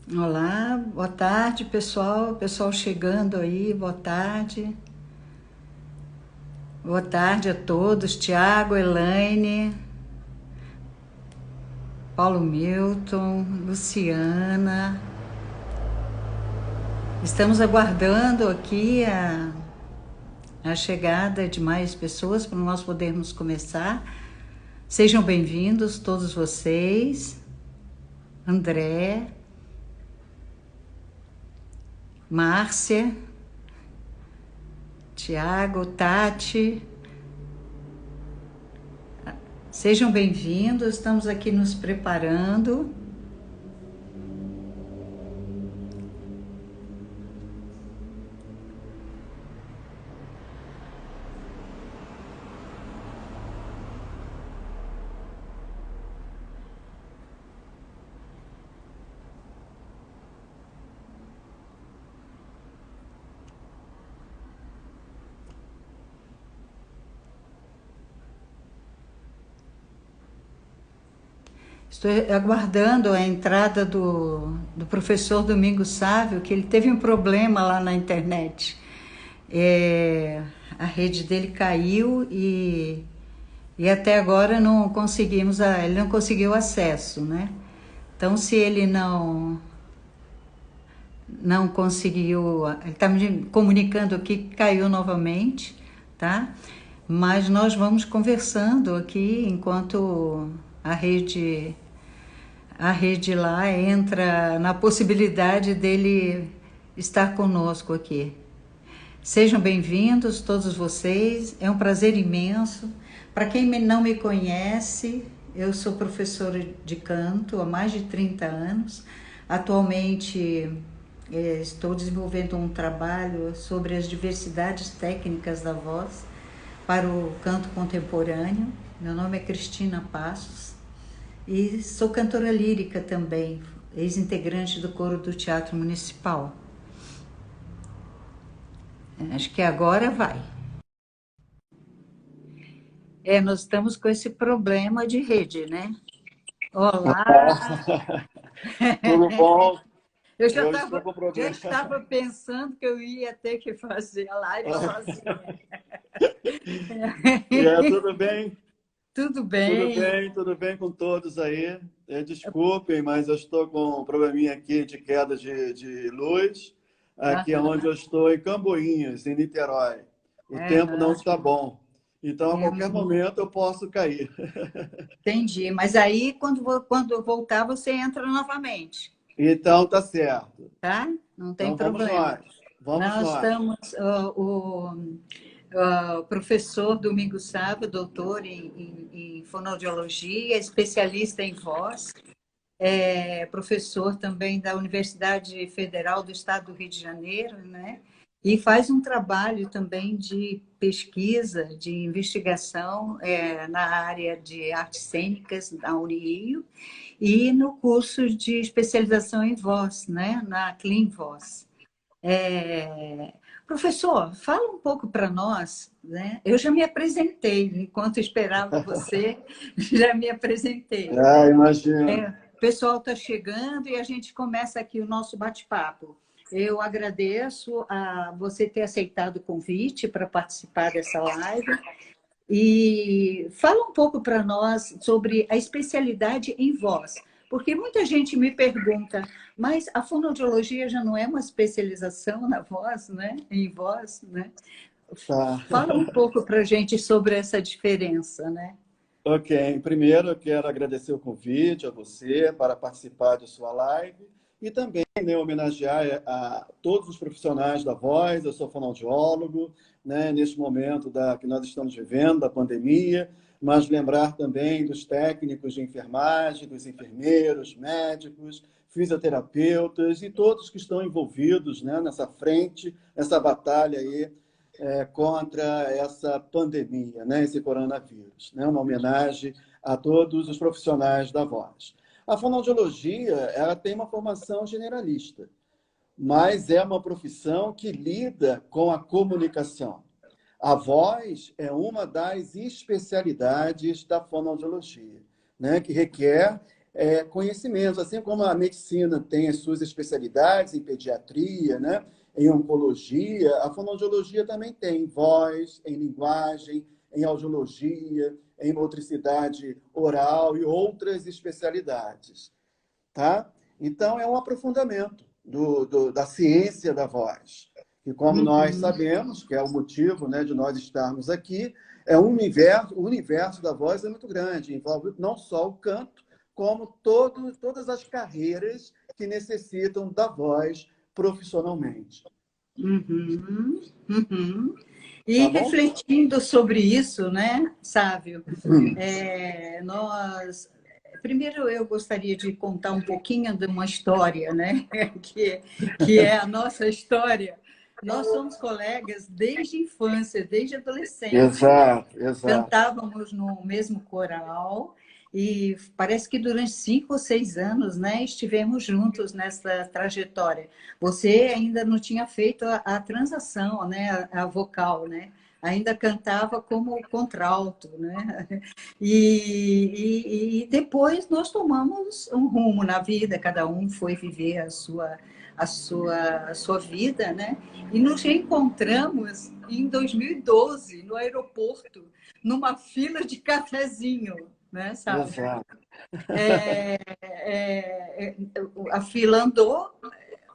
Olá, boa tarde, pessoal. Pessoal chegando aí, boa tarde. Boa tarde a todos. Tiago, Elaine, Paulo Milton, Luciana. Estamos aguardando aqui a chegada de mais pessoas para nós podermos começar. Sejam bem-vindos todos vocês. André, Márcia, Tiago, Tati. Sejam bem-vindos, estamos aqui nos preparando. Estou aguardando a entrada do professor Domingos Sávio, que ele teve um problema lá na internet. A rede dele caiu e até agora não conseguimos, ele não conseguiu acesso, né? Então, se ele não conseguiu, ele está me comunicando aqui que caiu novamente, tá? Mas nós vamos conversando aqui enquanto a rede lá entra na possibilidade dele estar conosco aqui. Sejam bem-vindos todos vocês, é um prazer imenso. Para quem não me conhece, eu sou professora de canto há mais de 30 anos. Atualmente estou desenvolvendo um trabalho sobre as diversidades técnicas da voz para o canto contemporâneo. Meu nome é Cristina Passos e sou cantora lírica também, ex-integrante do coro do Teatro Municipal. Acho que agora vai. Nós estamos com esse problema de rede, né? Olá! Tudo bom? Eu Eu estou com já problema. estava pensando que eu ia ter que fazer a live sozinha. Tudo bem? Tudo Tudo bem? bem, tudo bem com todos aí. Desculpem, mas eu estou com um probleminha aqui de queda de luz. Aqui é onde eu estou, em Camboinhas, em Niterói. O tempo não está bom. Então, a qualquer momento eu posso cair. Entendi. Mas aí, quando eu voltar, você entra novamente, Então, tá certo. tá? Não tem Então, vamos problema. nós. Vamos Nós nós. estamos, o professor Domingos Sávio, doutor em fonoaudiologia, especialista em voz, é professor também da Universidade Federal do Estado do Rio de Janeiro, né? E faz um trabalho também de pesquisa, de investigação na área de artes cênicas da Unirio e no curso de especialização em voz, né? Na Clean Voz. Professor, fala um pouco para nós, né? Eu já me apresentei, enquanto esperava você, já me apresentei. Imagino. O pessoal está chegando e a gente começa aqui o nosso bate-papo. Eu agradeço a você ter aceitado o convite para participar dessa live. E fala um pouco para nós sobre a especialidade em voz, porque muita gente me pergunta, mas a fonoaudiologia já não é uma especialização na voz, né? Em voz, né? Tá. Fala um pouco para a gente sobre essa diferença, né? Ok, primeiro eu quero agradecer o convite a você para participar de sua live e também, né, homenagear a todos os profissionais da voz. Eu sou fonoaudiólogo, né, neste momento que nós estamos vivendo, da pandemia, mas lembrar também dos técnicos de enfermagem, dos enfermeiros, médicos, fisioterapeutas e todos que estão envolvidos, né, nessa frente, nessa batalha aí contra essa pandemia, né, esse coronavírus, né, uma homenagem a todos os profissionais da voz. A fonoaudiologia, ela tem uma formação generalista, mas é uma profissão que lida com a comunicação. A voz é uma das especialidades da fonoaudiologia, né, que requer conhecimentos, assim como a medicina tem as suas especialidades em pediatria, né? Em oncologia, a fonoaudiologia também tem voz, em linguagem, em audiologia, em motricidade oral e outras especialidades, tá? Então, é um aprofundamento da ciência da voz. E como nós Uhum. sabemos, que é o motivo, né, de nós estarmos aqui, o universo da voz é muito grande, envolve não só o canto, como todas as carreiras que necessitam da voz profissionalmente. Uhum, uhum. E Tá bom? refletindo sobre isso, né, Sávio, nós. Primeiro, eu gostaria de contar um pouquinho de uma história, né, que é a nossa história. Nós somos colegas desde a infância, desde adolescente. Exato, exato. Cantávamos no mesmo coral e parece que durante 5 ou 6 anos, né, estivemos juntos nessa trajetória. Você ainda não tinha feito a transação, né, a vocal, né? Ainda cantava como contralto, né? E depois nós tomamos um rumo na vida, cada um foi viver a sua vida, né? E nos reencontramos em 2012, no aeroporto, numa fila de cafezinho, né, sabe? Exato. A fila andou,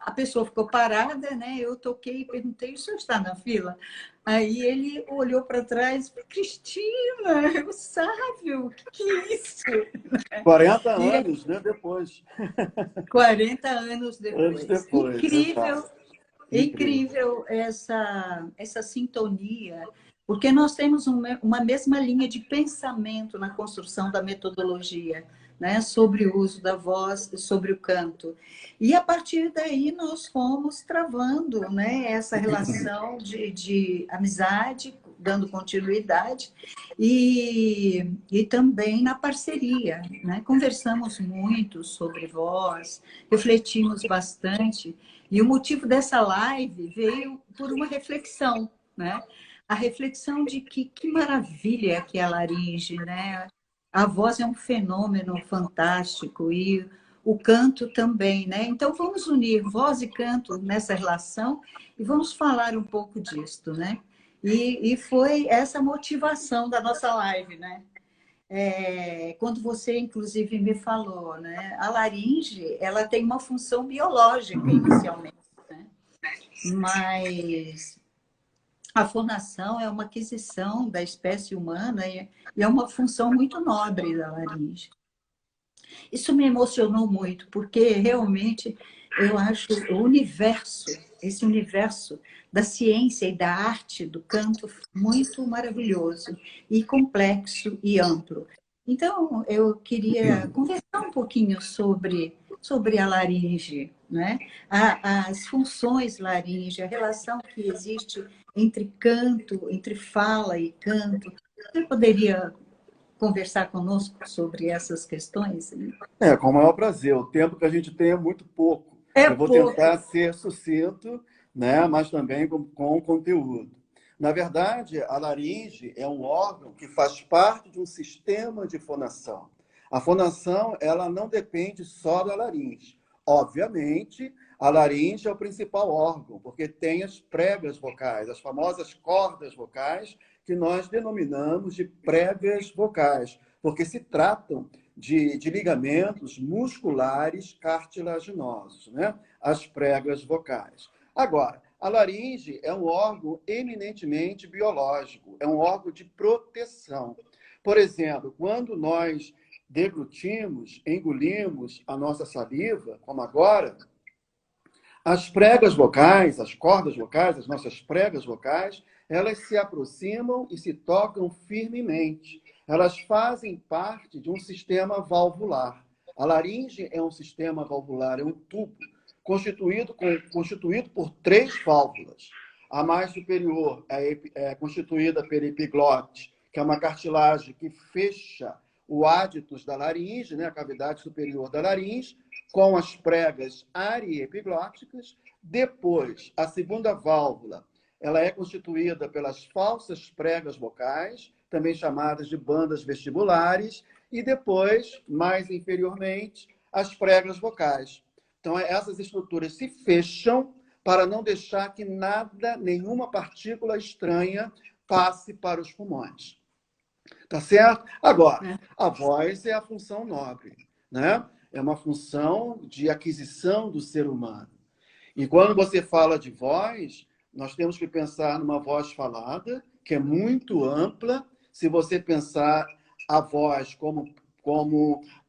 a pessoa ficou parada, né? Eu toquei e perguntei: o senhor está na fila? Aí ele olhou para trás: Cristina, eu Sávio, o que é isso? 40 E anos, né, depois. 40 anos Anos depois. depois, Incrível, exato. Incrível. incrível essa sintonia, porque nós temos uma mesma linha de pensamento na construção da metodologia, né, sobre o uso da voz, sobre o canto. E a partir daí nós fomos travando, né, essa relação de amizade, dando continuidade, e também na parceria, né? Conversamos muito sobre voz, refletimos bastante, e o motivo dessa live veio por uma reflexão, né? A reflexão de que maravilha que é a laringe, né? A voz é um fenômeno fantástico e o canto também, né? Então vamos unir voz e canto nessa relação e vamos falar um pouco disto, né? E foi essa motivação da nossa live, né? Quando você, inclusive, me falou, né? A laringe, ela tem uma função biológica inicialmente, né? Mas a fonação é uma aquisição da espécie humana e é uma função muito nobre da laringe. Isso me emocionou muito, porque realmente eu acho o universo, esse universo da ciência e da arte do canto muito maravilhoso e complexo e amplo. Então, eu queria conversar um pouquinho sobre a laringe, né? As funções laringe, a relação que existe entre canto, entre fala e canto. Você poderia conversar conosco sobre essas questões? Com o maior prazer. O tempo que a gente tem é muito pouco. É Eu vou pouco. tentar ser sucinto, né, mas também com conteúdo. Na verdade, a laringe é um órgão que faz parte de um sistema de fonação. A fonação, ela não depende só da laringe. Obviamente, a laringe é o principal órgão, porque tem as pregas vocais, as famosas cordas vocais, que nós denominamos de pregas vocais, porque se tratam de ligamentos musculares cartilaginosos, né? As pregas vocais. Agora, a laringe é um órgão eminentemente biológico, é um órgão de proteção. Por exemplo, quando nós deglutimos, engolimos a nossa saliva, como agora, as pregas vocais, as cordas vocais, as nossas pregas vocais, elas se aproximam e se tocam firmemente. Elas fazem parte de um sistema valvular. A laringe é um sistema valvular, é um tubo constituído por 3 válvulas. A mais superior é constituída pela epiglote, que é uma cartilagem que fecha o háditos da laringe, né, a cavidade superior da laringe, com as pregas ariepiglóticas. Depois, a segunda válvula, ela é constituída pelas falsas pregas vocais, também chamadas de bandas vestibulares, e depois, mais inferiormente, as pregas vocais. Então, essas estruturas se fecham para não deixar que nada, nenhuma partícula estranha passe para os pulmões. Tá certo? Agora, a voz é a função nobre, né? É uma função de aquisição do ser humano. E quando você fala de voz, nós temos que pensar numa voz falada, que é muito ampla. Se você pensar a voz como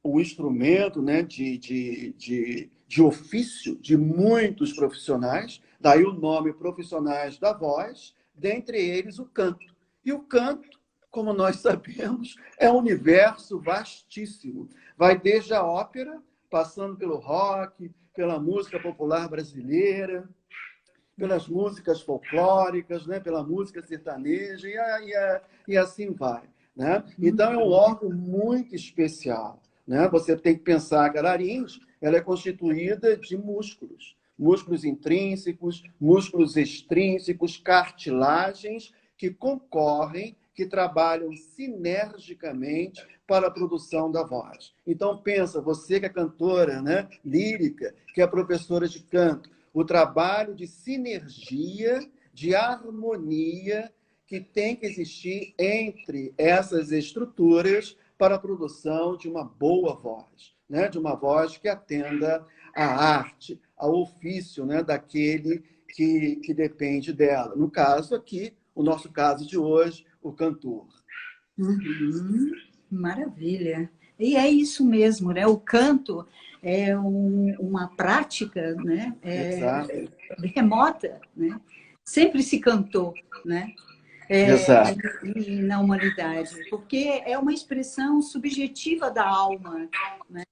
o instrumento, né, de ofício de muitos profissionais, daí o nome profissionais da voz, dentre eles o canto. E o canto, como nós sabemos, é um universo vastíssimo. Vai desde a ópera, passando pelo rock, pela música popular brasileira, pelas músicas folclóricas, né? Pela música sertaneja, e assim vai. Né? Então, é um órgão muito especial. Né? Você tem que pensar que a laringe ela é constituída de músculos. Músculos intrínsecos, músculos extrínsecos, cartilagens que concorrem, que trabalham sinergicamente para a produção da voz. Então, pensa, você que é cantora, né, lírica, que é professora de canto, o trabalho de sinergia, de harmonia que tem que existir entre essas estruturas para a produção de uma boa voz, né? De uma voz que atenda à arte, ao ofício, né? Daquele que depende dela. No caso aqui, o nosso caso de hoje, o cantor. Uhum. Maravilha. E é isso mesmo, né? O canto é uma prática, né? Exato. Remota, né? Sempre se cantou, né? Exato. Na humanidade, porque é uma expressão subjetiva da alma, né?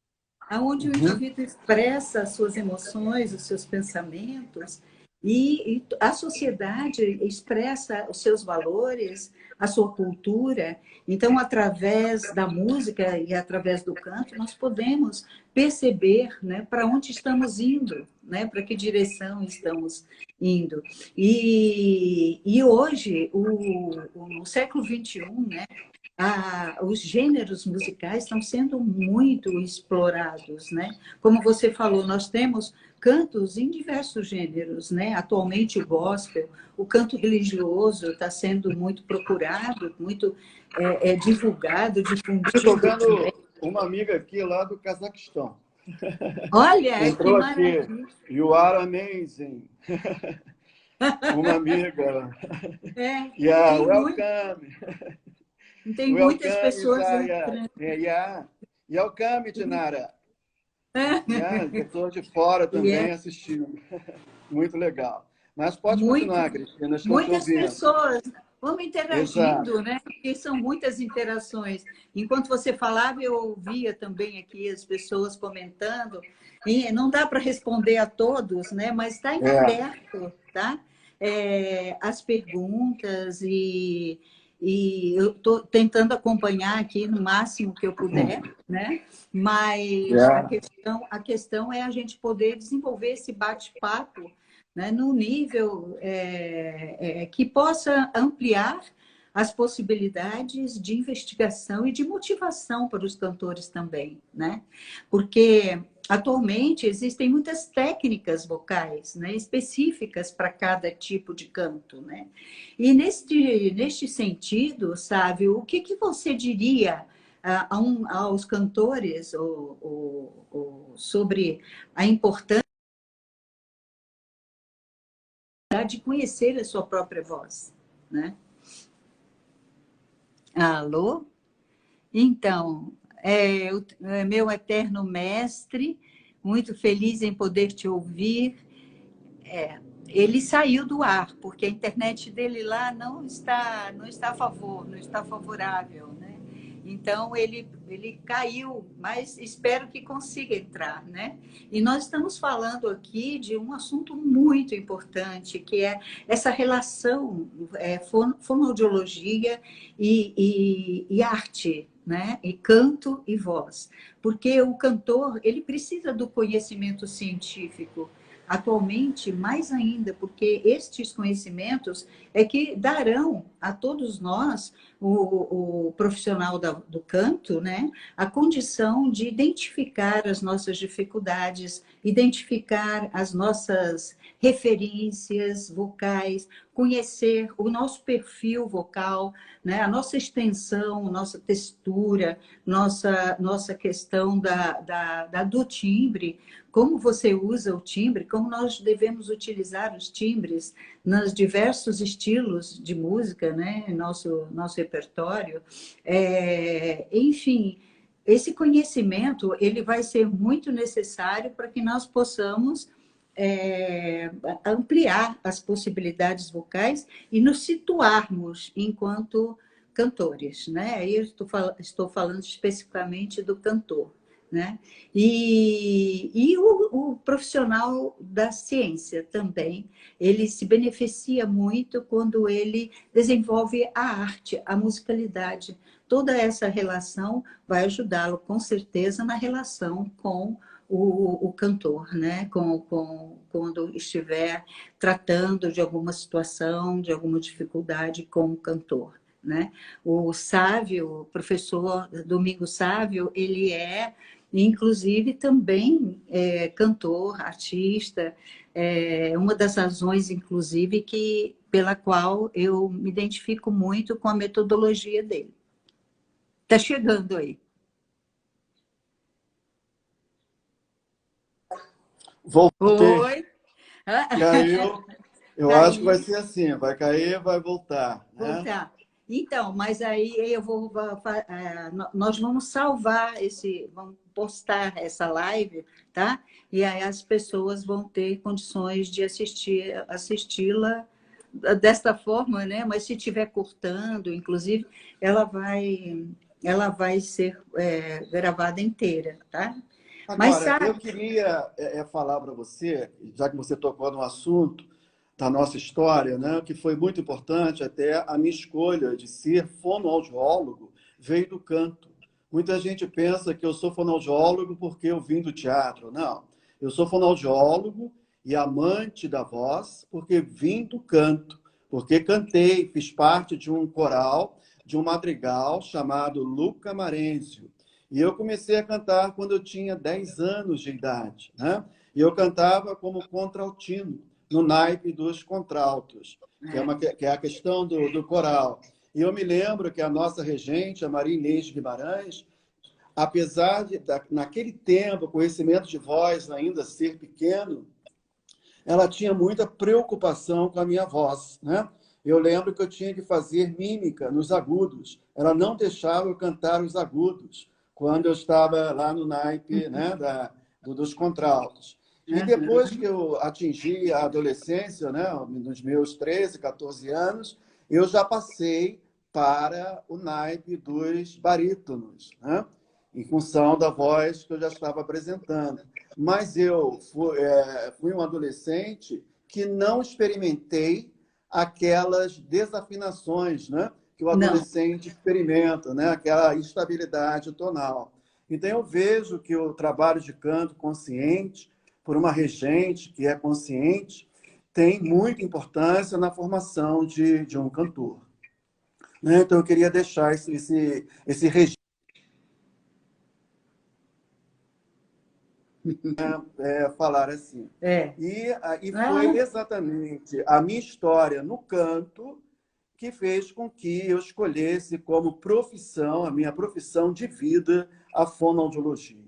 Onde o indivíduo expressa as suas emoções, os seus pensamentos, e a sociedade expressa os seus valores, a sua cultura. Então, através da música e através do canto, nós podemos perceber, né, para onde estamos indo, né, para que direção estamos indo. E hoje, no século XXI, né, os gêneros musicais estão sendo muito explorados, né? Como você falou, nós temos cantos em diversos gêneros, né? Atualmente o gospel, o canto religioso está sendo muito procurado, muito divulgado, difundido. Estou vendo uma amiga aqui lá do Cazaquistão. Olha, entrou que maravilha. Aqui. You are amazing. Uma amiga. Yeah, welcome. Tem muitas pessoas entrando. Welcome, Dinara. Pessoas de fora também assistindo. Muito legal. Mas pode continuar, Cristina. Estou te ouvindo. Muitas pessoas. Vamos interagindo, né? Porque são muitas interações. Enquanto você falava, eu ouvia também aqui as pessoas comentando. E não dá para responder a todos, né? Mas está em aberto, tá? As perguntas e eu estou tentando acompanhar aqui no máximo que eu puder, né? Mas a questão é a gente poder desenvolver esse bate-papo, né, no nível que possa ampliar as possibilidades de investigação e de motivação para os cantores também, né? Porque atualmente existem muitas técnicas vocais, né, específicas para cada tipo de canto, né? E neste sentido, sabe, o que você diria aos cantores sobre a importância de conhecer a sua própria voz, né? Alô? Então, meu eterno mestre, muito feliz em poder te ouvir. Ele saiu do ar, porque a internet dele lá não está a favor, não está favorável, né? Então, ele caiu, mas espero que consiga entrar, né? E nós estamos falando aqui de um assunto muito importante, que é essa relação fonoaudiologia e arte, né? E canto e voz. Porque o cantor, ele precisa do conhecimento científico, atualmente, mais ainda, porque estes conhecimentos é que darão a todos nós, o profissional do canto, né, a condição de identificar as nossas dificuldades, identificar as nossas referências vocais, conhecer o nosso perfil vocal, né, a nossa extensão, nossa textura, nossa questão do timbre, como você usa o timbre, como nós devemos utilizar os timbres nos diversos estilos de música, né? Nosso repertório. Enfim, esse conhecimento ele vai ser muito necessário para que nós possamos ampliar as possibilidades vocais e nos situarmos enquanto cantores, né? Aí eu estou falando especificamente do cantor. Né? E o profissional da ciência também, ele se beneficia muito quando ele desenvolve a arte, a musicalidade. Toda essa relação vai ajudá-lo, com certeza, na relação com o cantor, né? Quando estiver tratando de alguma situação, de alguma dificuldade com o cantor. Né? O Sávio, o professor Domingos Sávio, ele inclusive também cantor, artista, uma das razões, inclusive, pela qual eu me identifico muito com a metodologia dele. Está chegando aí. Voltei. Oi. Caiu. Eu acho que vai ser assim, vai cair, vai voltar, né? Voltar. Então, mas aí nós vamos salvar vamos postar essa live, tá? E aí as pessoas vão ter condições de assisti-la desta forma, né? Mas se estiver cortando, inclusive, ela vai ser gravada inteira, tá? Mas Agora, sabe, eu queria falar para você, já que você tocou no assunto da nossa história, né, que foi muito importante, até a minha escolha de ser fonoaudiólogo veio do canto. Muita gente pensa que eu sou fonoaudiólogo porque eu vim do teatro. Não, eu sou fonoaudiólogo e amante da voz porque vim do canto, porque cantei, fiz parte de um coral, de um madrigal chamado Luca Marenzio. E eu comecei a cantar quando eu tinha 10 anos de idade, né? E eu cantava como contraltino, no naipe dos contraltos, que é a questão do coral. E eu me lembro que a nossa regente, a Maria Inês Guimarães, apesar de, naquele tempo, o conhecimento de voz ainda ser pequeno, ela tinha muita preocupação com a minha voz, né? Eu lembro que eu tinha que fazer mímica nos agudos. Ela não deixava eu cantar os agudos quando eu estava lá no naipe, né, dos contraltos. E depois que eu atingi a adolescência, né, nos meus 13, 14 anos, eu já passei para o naipe dos barítonos, né, em função da voz que eu já estava apresentando. Mas eu fui um adolescente que não experimentei aquelas desafinações, né, que o não. adolescente experimenta, né, aquela instabilidade tonal. Então, eu vejo que o trabalho de canto consciente, por uma regente que é consciente, tem muita importância na formação de um cantor. Né? Então, eu queria deixar esse registro. Falar assim. E foi exatamente a minha história no canto que fez com que eu escolhesse como profissão, a minha profissão de vida, a fonoaudiologia.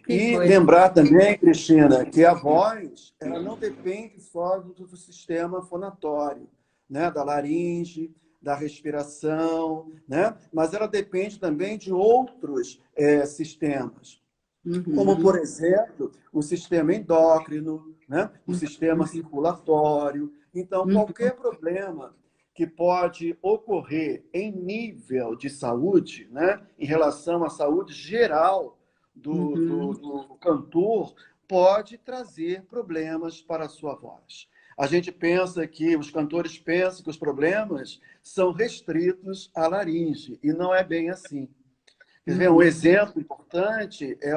E lembrar também, Cristina, que a voz ela não depende só do sistema fonatório, né? Da laringe, da respiração, né? Mas ela depende também de outros sistemas. Como, por exemplo, o sistema endócrino, né? O sistema circulatório. Então, qualquer problema que pode ocorrer em nível de saúde, né? Em relação à saúde geral do cantor, pode trazer problemas para a sua voz. A gente pensa que, os cantores pensam que os problemas são restritos à laringe, e não é bem assim. Quer ver, um exemplo importante é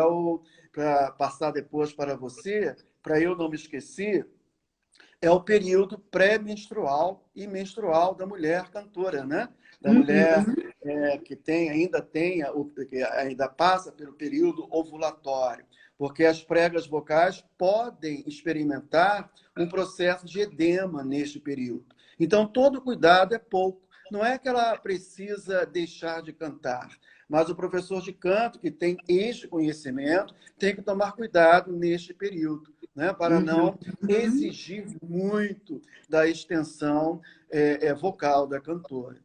para passar depois para você, para eu não me esquecer, é o período pré-menstrual e menstrual da mulher cantora, né? Da mulher que ainda passa pelo período ovulatório, porque as pregas vocais podem experimentar um processo de edema neste período. Então, todo cuidado é pouco. Não é que ela precisa deixar de cantar, mas o professor de canto, que tem este conhecimento, tem que tomar cuidado neste período, né? Para não exigir muito da extensão vocal da cantora.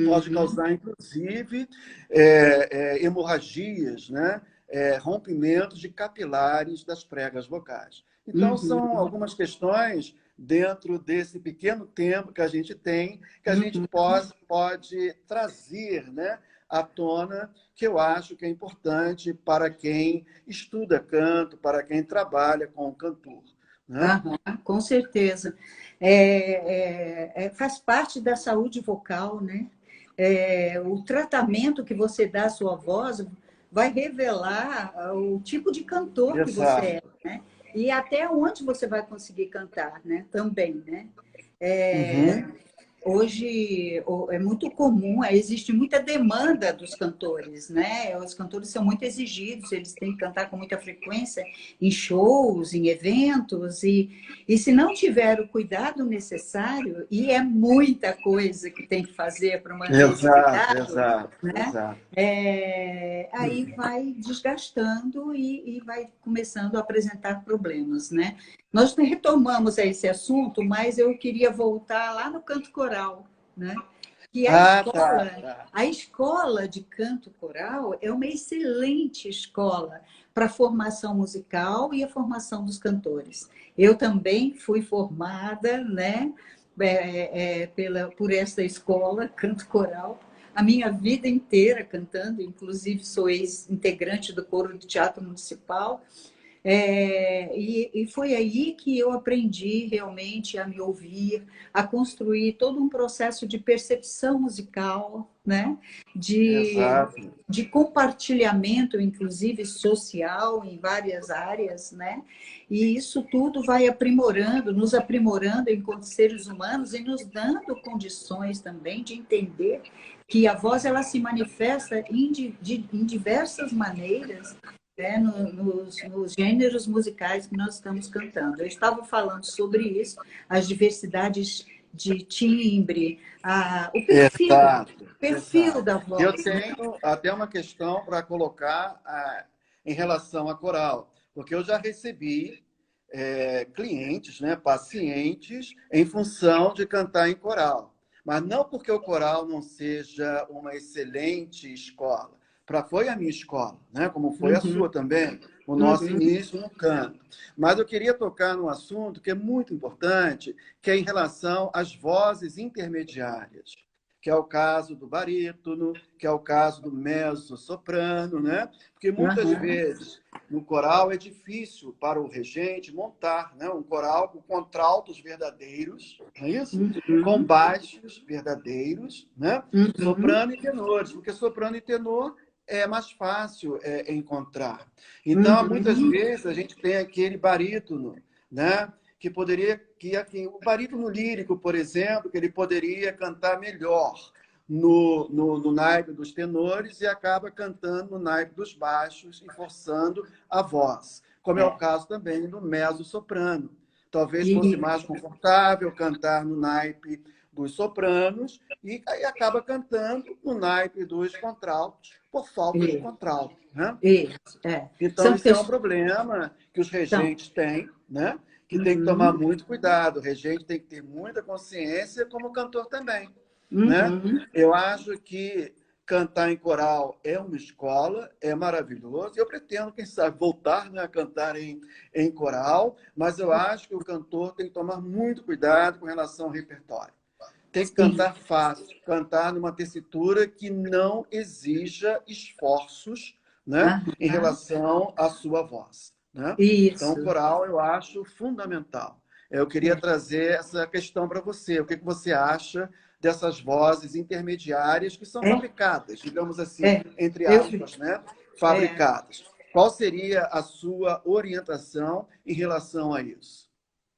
Pode causar, inclusive, hemorragias, né? Rompimentos de capilares das pregas vocais. Então, são algumas questões dentro desse pequeno tempo que a gente tem, que a gente pode trazer, né, à tona, que eu acho que é importante para quem estuda canto, para quem trabalha com o cantor. Né? Com certeza. Faz parte da saúde vocal, né? O tratamento que você dá à sua voz vai revelar o tipo de cantor que você é, né? E até onde você vai conseguir cantar, né? Também, né? Hoje é muito comum, existe muita demanda dos cantores, né? Os cantores são muito exigidos, eles têm que cantar com muita frequência em shows, em eventos, e se não tiver o cuidado necessário, e é muita coisa que tem que fazer para manter esse cuidado, né? Aí vai desgastando e vai começando a apresentar problemas, né? Nós retomamos esse assunto, mas eu queria voltar lá no canto coral, né? Que a escola de canto coral é uma excelente escola para a formação musical e a formação dos cantores. Eu também fui formada, né, por essa escola, canto coral, a minha vida inteira cantando, inclusive sou ex-integrante do coro do Teatro Municipal. E foi aí que eu aprendi realmente a me ouvir, a construir todo um processo de percepção musical, né? de compartilhamento, inclusive social, em várias áreas, né? E isso tudo vai aprimorando, nos aprimorando enquanto seres humanos e nos dando condições também de entender que a voz ela se manifesta em diversas maneiras, né, nos gêneros musicais que nós estamos cantando. Eu estava falando sobre isso, as diversidades de timbre, o perfil da voz. Eu tenho até uma questão para colocar em relação à coral, porque eu já recebi clientes, né, pacientes, em função de cantar em coral. Mas não porque o coral não seja uma excelente escola, foi a minha escola, né? Como foi a sua também, o nosso início no canto. Mas eu queria tocar num assunto que é muito importante, que é em relação às vozes intermediárias, que é o caso do barítono, que é o caso do mezzo-soprano, né? Porque muitas vezes no coral é difícil para o regente montar, né, um coral com contraltos verdadeiros, não é isso? Com baixos verdadeiros, né? Soprano e tenores, porque soprano e tenor é mais fácil encontrar. Então, muitas vezes, a gente tem aquele barítono, né? Que poderia, o barítono lírico, por exemplo, que ele poderia cantar melhor no naipe dos tenores e acaba cantando no naipe dos baixos e forçando a voz, como é o caso também do mezzo-soprano. Talvez fosse mais confortável cantar no naipe dos sopranos e aí acaba cantando no naipe dos contraltos por falta de contralto. Né? Então, isso é um problema que os regentes têm, né? Que tem que tomar muito cuidado. O regente tem que ter muita consciência, como o cantor também. Né? Eu acho que cantar em coral é uma escola, é maravilhoso. Eu pretendo, quem sabe, voltar, né, a cantar em coral, mas eu acho que o cantor tem que tomar muito cuidado com relação ao repertório. Tem que cantar fácil, cantar numa tessitura que não exija esforços, né, em relação à sua voz. Né? Então, o coral eu acho fundamental. Eu queria trazer essa questão para você. O que você acha dessas vozes intermediárias que são É, fabricadas, digamos assim, é, entre eu, aspas, né? é, Fabricadas. Qual seria a sua orientação em relação a isso?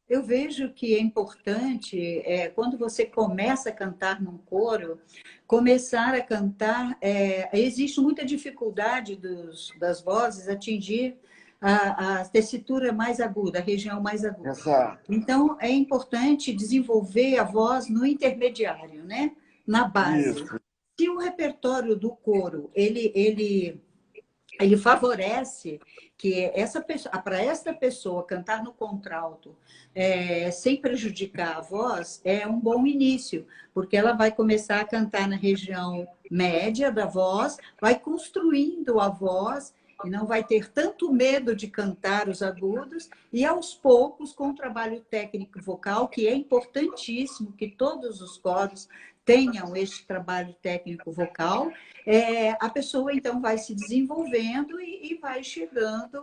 eu vejo que é importante, quando você começa a cantar num coro, começar a cantar, existe muita dificuldade das vozes atingir a tessitura mais aguda, a região mais aguda. Exato. Então, é importante desenvolver a voz no intermediário, né? Na base. Isso. Se o repertório do coro ele favorece que essa pessoa, para essa pessoa cantar no contralto sem prejudicar a voz, é um bom início, porque ela vai começar a cantar na região média da voz, vai construindo a voz e não vai ter tanto medo de cantar os agudos, e aos poucos, com o trabalho técnico vocal, que é importantíssimo que todos os coros tenham este trabalho técnico vocal, a pessoa então vai se desenvolvendo e vai chegando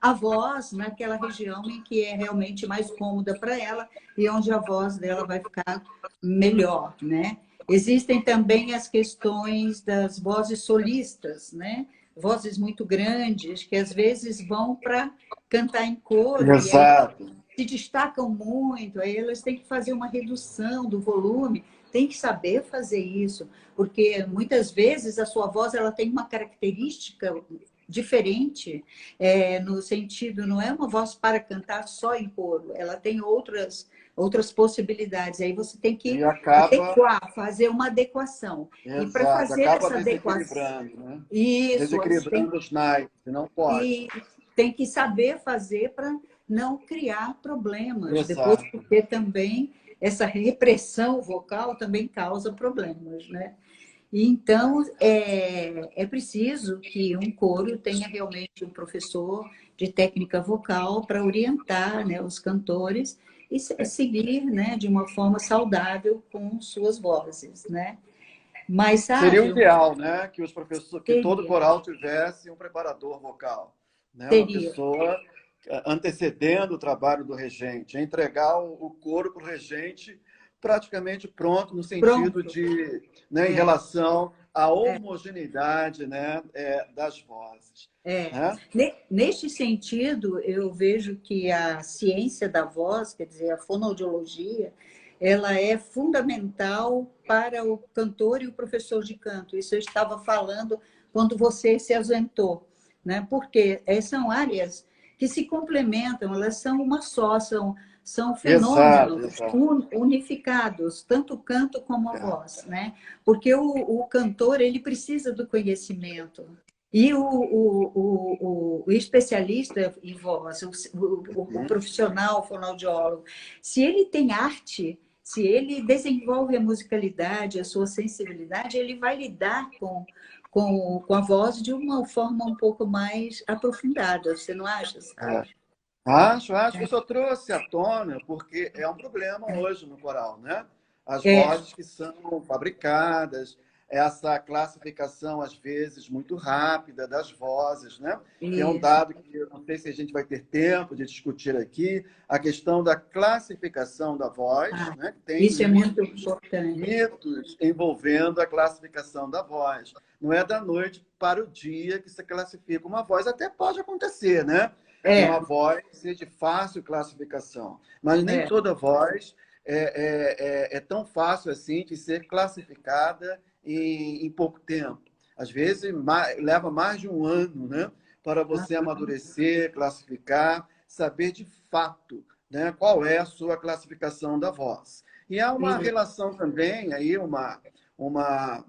a voz naquela região em que é realmente mais cômoda para ela e onde a voz dela vai ficar melhor, né? Existem também as questões das vozes solistas, né? Vozes muito grandes que às vezes vão para cantar em coro e aí Exato. se destacam muito, aí elas têm que fazer uma redução do volume, tem que saber fazer isso, porque muitas vezes a sua voz ela tem uma característica diferente, no sentido, não é uma voz para cantar só em coro, ela tem outras possibilidades, aí você tem E que acaba, adequar, fazer uma adequação. E para exato, fazer acaba essa adequação, desequilibrando, né? isso, Desequilibrando os naipes, não pode. e tem que saber fazer para não criar problemas depois, Exato. porque também essa repressão vocal também causa problemas, né? E então, é preciso que um coro tenha realmente um professor de técnica vocal para orientar, né, os cantores e seguir, né, de uma forma saudável com suas vozes, né? Mas, Seria o sabe, ideal, né? Que os professores, que todo teria, coral tivesse um preparador vocal, né? Uma teria. pessoa antecedendo o trabalho do regente, entregar o coro para o regente praticamente pronto no sentido Pronto. de, né, em É, relação à é. homogeneidade, né, das vozes, É, né? neste sentido, eu vejo que a ciência da voz, quer dizer, a fonoaudiologia, ela é fundamental para o cantor e o professor de canto. Isso eu estava falando quando você se ausentou, né? Porque são áreas que se complementam, elas são uma só, são Exato, fenômenos exato. unificados, tanto o canto como a É. voz, né? Porque o cantor, ele precisa do conhecimento, e o especialista em voz, o Uhum. profissional fonoaudiólogo, se ele tem arte, se ele desenvolve a musicalidade, a sua sensibilidade, ele vai lidar com a voz de uma forma um pouco mais aprofundada. Você não acha, É. Sérgio? Acho que eu só trouxe à tona porque é um problema hoje no coral, né? As É, vozes que são fabricadas, essa classificação, às vezes, muito rápida das vozes, né? Que é um isso. dado que eu não sei se a gente vai ter tempo de discutir aqui, a questão da classificação da voz, Ah, né? Que tem isso é muito mitos, importante. mitos envolvendo a classificação da voz. Não é da noite para o dia que se classifica uma voz, até pode acontecer, né? De É, uma voz ser de fácil classificação. Mas nem é. toda voz é tão fácil assim de ser classificada em pouco tempo. Às vezes leva mais de um ano, né, para você amadurecer, classificar, saber de fato, né, qual é a sua classificação da voz. E há uma relação também, aí uma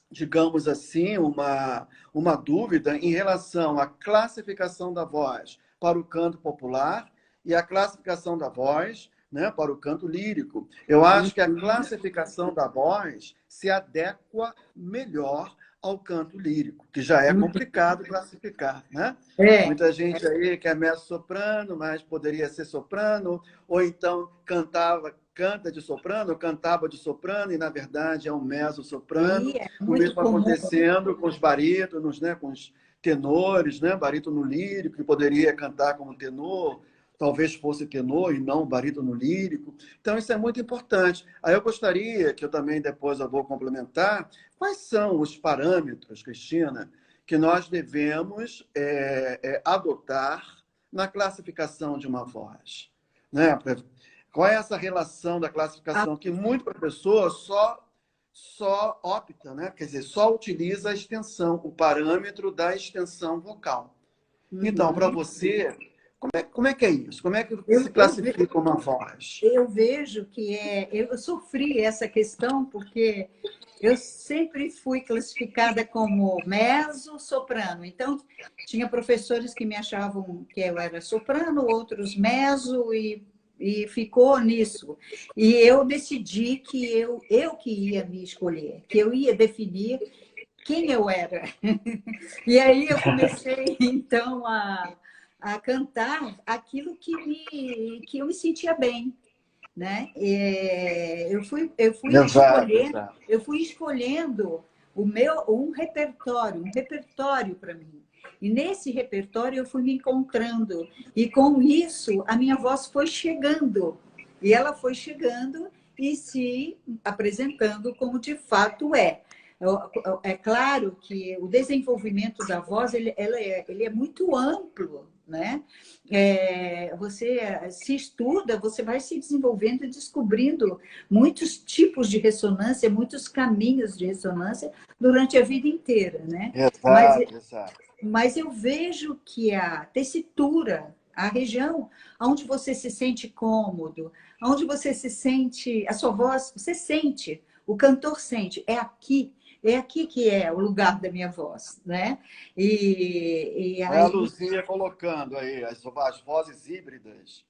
digamos assim, uma dúvida em relação à classificação da voz para o canto popular e a classificação da voz, né, para o canto lírico. Eu acho que a classificação da voz se adequa melhor ao canto lírico, que já é complicado classificar, né? É, Muita gente aí que é mezzo-soprano, mas poderia ser soprano, ou então canta de soprano, cantava de soprano, e na verdade é um e mezzo-soprano. é O muito mesmo comum. acontecendo com os barítonos, né? Com os tenores, né? Barítono lírico, que poderia cantar como tenor, talvez fosse tenor e não barítono lírico. Então, isso é muito importante. Aí eu gostaria, que eu também depois eu vou complementar, quais são os parâmetros, Cristina, que nós devemos adotar na classificação de uma voz? Né? Qual é essa relação da classificação que muito professor só opta, né? Quer dizer, só utiliza a extensão, o parâmetro da extensão vocal. Então, para você, como é que é isso? Como é que se classifica uma voz? Eu vejo que eu sofri essa questão porque eu sempre fui classificada como mezzo-soprano. Então, tinha professores que me achavam que eu era soprano, outros mezzo, e ficou nisso. E eu decidi que eu que ia me escolher, que eu ia definir quem eu era. E aí eu comecei, então, a cantar aquilo que eu me sentia bem, né? Exato. Eu fui escolhendo um repertório para mim. E nesse repertório eu fui me encontrando. E com isso a minha voz foi chegando. E ela foi chegando e se apresentando como de fato é. É claro que o desenvolvimento da voz ele é muito amplo, né? Você se estuda, você vai se desenvolvendo e descobrindo muitos tipos de ressonância, muitos caminhos de ressonância durante a vida inteira, né? Exato. Mas eu vejo que a tessitura, a região onde você se sente cômodo, onde você se sente, a sua voz, você sente, o cantor sente, é aqui que é o lugar da minha voz, né? E É a aí, Luzia colocando aí as vozes híbridas.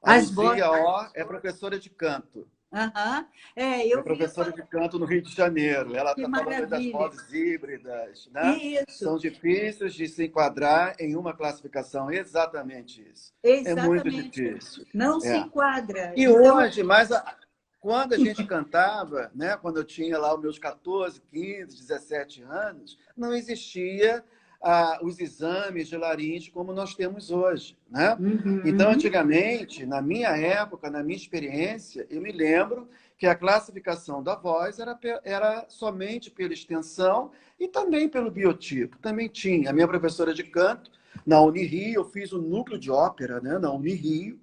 A as vozes. Luzia, ó, é professora de canto. Aham. É professora de canto no Rio de Janeiro. Ela Que está falando aí das maravilha. vozes híbridas, né? Isso, São difíceis de se enquadrar em uma classificação. Exatamente isso. É muito exatamente. difícil. Não se É. enquadra. E Então, hoje, quando a gente cantava, né, quando eu tinha lá os meus 14, 15, 17 anos, não existia os exames de laringe como nós temos hoje, né? Então, antigamente, na minha época, na minha experiência, eu me lembro que a classificação da voz era somente pela extensão e também pelo biotipo. Também tinha. A minha professora de canto, na Unirio, eu fiz o núcleo de ópera, né, na Unirio,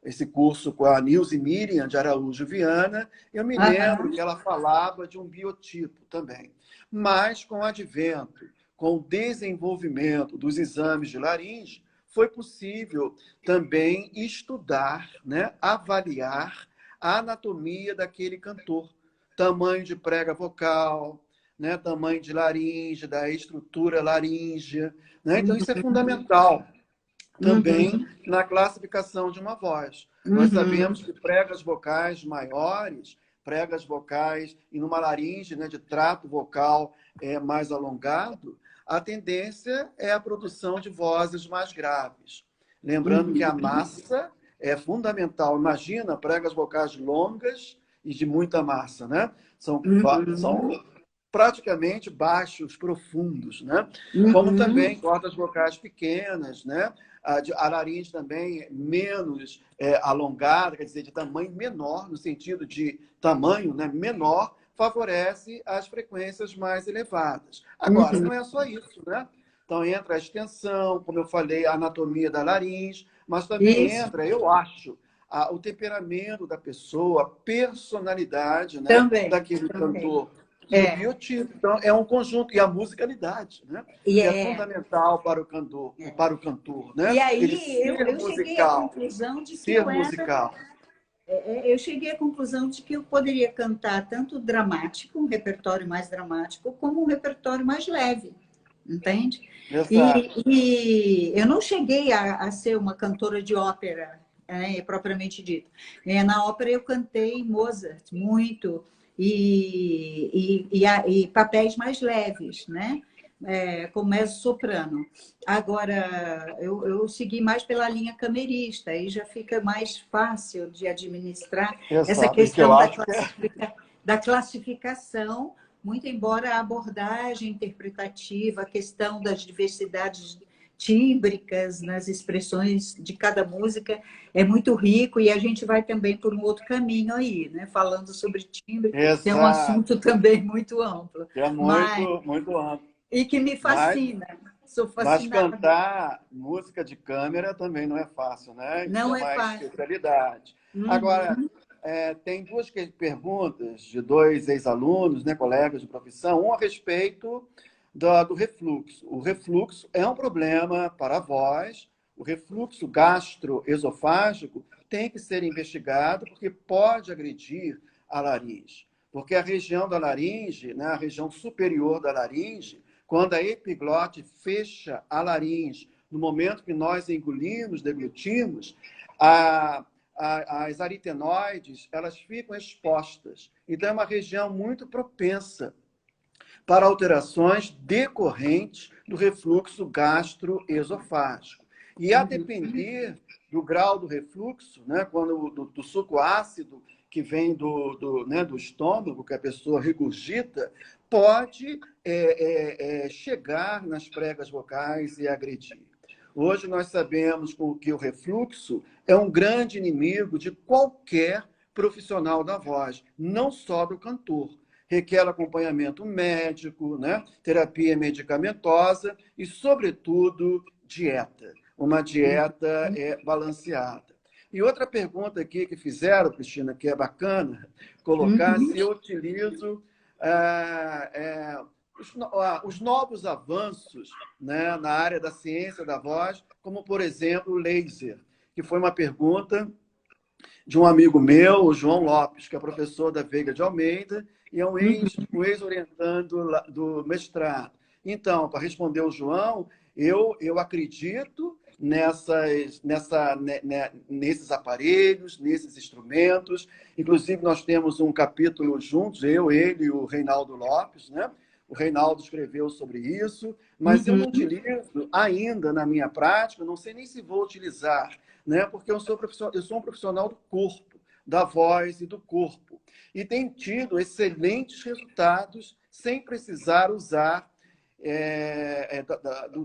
esse curso com a Nilce Miriam de Araújo Viana, eu me lembro que ela falava de um biotipo também. Mas com o advento, com o desenvolvimento dos exames de laringe, foi possível também estudar, né, avaliar a anatomia daquele cantor. Tamanho de prega vocal, né, tamanho de laringe, da estrutura laríngea. Né? Então, isso é fundamental também na classificação de uma voz. Nós sabemos que pregas vocais maiores, pregas vocais e numa laringe, né, de trato vocal mais alongado, a tendência é a produção de vozes mais graves. Lembrando que a massa é fundamental. Imagina pregas vocais longas e de muita massa, né? São praticamente baixos, profundos, né? Como também cordas vocais pequenas, né? A laringe também menos alongada, quer dizer, de tamanho menor, no sentido de tamanho, né, menor, favorece as frequências mais elevadas. Agora, não é só isso, né? Então, entra a extensão, como eu falei, a anatomia da laringe, mas também entra, eu acho, o temperamento da pessoa, a personalidade, né, daquele cantor. E o biotipo. Então, é um conjunto. E a musicalidade, né? Que é fundamental para o cantor, né? E aí Ele ser cheguei à musical. conclusão de que Ser musical. Eu cheguei à conclusão de que eu poderia cantar tanto dramático, um repertório mais dramático, como um repertório mais leve, entende? E eu não cheguei a ser uma cantora de ópera, propriamente dito. Na ópera eu cantei Mozart muito, e papéis mais leves, né? Como mezzo-soprano. Agora, eu segui mais pela linha camerista, aí já fica mais fácil de administrar essa questão da classificação, muito embora a abordagem interpretativa, a questão das diversidades tímbricas, nas expressões de cada música, é muito rico, e a gente vai também por um outro caminho aí, né? Falando sobre timbre, que é um assunto Exato. também muito amplo, É mas, muito, muito amplo. e que me Mas, fascina, sou mas fascinada. cantar música de câmera também não é fácil, né? Isso é Não é uma fácil. especialidade. Agora, Uhum, tem duas perguntas de dois ex-alunos, né, colegas de profissão, um a respeito do refluxo. O refluxo é um problema para a voz, o refluxo gastroesofágico tem que ser investigado porque pode agredir a laringe. Porque a região da laringe, né, a região superior da laringe, quando a epiglote fecha a laringe, no momento que nós engolimos, deglutimos, a, as aritenoides elas ficam expostas. Então, é uma região muito propensa para alterações decorrentes do refluxo gastroesofágico. E a uhum. depender do grau do refluxo, né, quando do suco ácido que vem né, do estômago, que a pessoa regurgita, pode chegar nas pregas vocais e agredir. Hoje nós sabemos que o refluxo é um grande inimigo de qualquer profissional da voz, não só do cantor. Requer acompanhamento médico, né? Terapia medicamentosa e, sobretudo, dieta. Uma dieta balanceada. E outra pergunta aqui que fizeram, Cristina, que é bacana colocar, Uhum. se eu utilizo os novos avanços, né, na área da ciência da voz, como, por exemplo, o laser, que foi uma pergunta de um amigo meu, o João Lopes, que é professor da Veiga de Almeida e é um ex-orientando do mestrado. Então, para responder o João, eu acredito nesses aparelhos, nesses instrumentos. Inclusive, nós temos um capítulo juntos, eu, ele e o Reinaldo Lopes, né? O Reinaldo escreveu sobre isso, mas eu não Uhum. utilizo ainda na minha prática, não sei nem se vou utilizar, né? Porque eu sou um profissional do corpo, da voz e do corpo. E tenho tido excelentes resultados sem precisar usar